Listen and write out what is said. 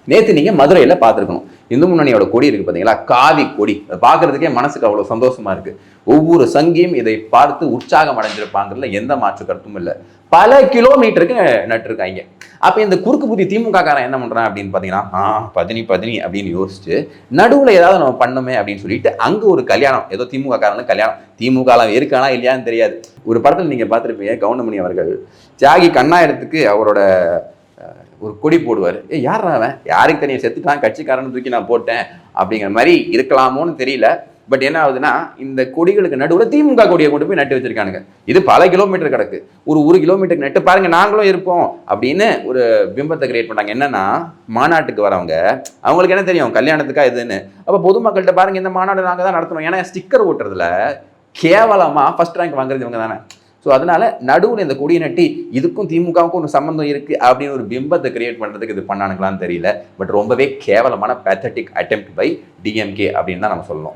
நேற்று நீங்கள் மதுரையில் பார்த்துருக்கணும், இந்து முன்னணியோட கொடி இருக்குது பார்த்தீங்களா, காவி கொடி. அதை பார்க்குறதுக்கே மனசுக்கு அவ்வளோ சந்தோஷமாக இருக்குது. ஒவ்வொரு சங்கியும் இதை பார்த்து உற்சாகம் அடைஞ்சிருப்பாங்கிறதுல எந்த மாற்று கருத்தும் இல்லை. பல கிலோமீட்டருக்கு நட்டுருக்காங்க. அப்போ இந்த குறுக்கு புத்தி திமுக காரன் என்ன பண்ணுறான் அப்படின்னு பார்த்தீங்கன்னா, பதினி அப்படின்னு யோசிச்சு நடுவில் ஏதாவது நம்ம பண்ணோமே அப்படின்னு சொல்லிட்டு அங்கே ஒரு கல்யாணம், ஏதோ திமுக காரனுக்கு கல்யாணம். திமுக இருக்கானா இல்லையான்னு தெரியாது. ஒரு படத்தில் நீங்கள் பார்த்துருப்பீங்க, கவுண்டமணி அவர்கள் தியாகி கண்ணாயிரத்துக்கு அவரோட ஒரு கொடி போடுவார். யார் அவன், யாருக்கு தெரியும், செத்துட்டான், கட்சிக்காரன்னு தூக்கி நான் போட்டேன் அப்படிங்கிற மாதிரி இருக்கலாமோன்னு தெரியல. பட் என்ன ஆகுதுன்னா, இந்த கொடிகளுக்கு நடுவில் திமுக கொடியை கொண்டு போய் நட்டு வச்சிருக்கானுங்க. இது பல கிலோமீட்டர் கிடக்கு. ஒரு கிலோமீட்டருக்கு நட்டு பாருங்க, நாங்களும் இருப்போம் அப்படின்னு ஒரு பிம்பத்தை கிரியேட் பண்ணாங்க. என்னன்னா, மாநாட்டுக்கு வரவங்க அவங்களுக்கு என்ன தெரியும் கல்யாணத்துக்கா இதுன்னு. அப்போ பொதுமக்கள்கிட்ட பாருங்க, இந்த மாநாடு நாங்கள் தான் நடத்தணும். ஏன்னா ஸ்டிக்கர் ஓட்டுறதுல கேவலமா ஃபர்ஸ்ட் ரேங்க் வாங்குறது இவங்க தானே. ஸோ அதனால நடுவில் இந்த கொடியை நட்டி இதுக்கும் திமுகவுக்கும் ஒரு சம்மந்தம் இருக்குது அப்படின்னு ஒரு பிம்பத்தை கிரியேட் பண்ணுறதுக்கு இது பண்ணானுங்களான்னு தெரியல. பட் ரொம்பவே கேவலமான பேத்தட்டிக் அட்டெம்ப்ட் பை டிஎம்கே அப்படின்னு தான் நம்ம சொல்லணும்.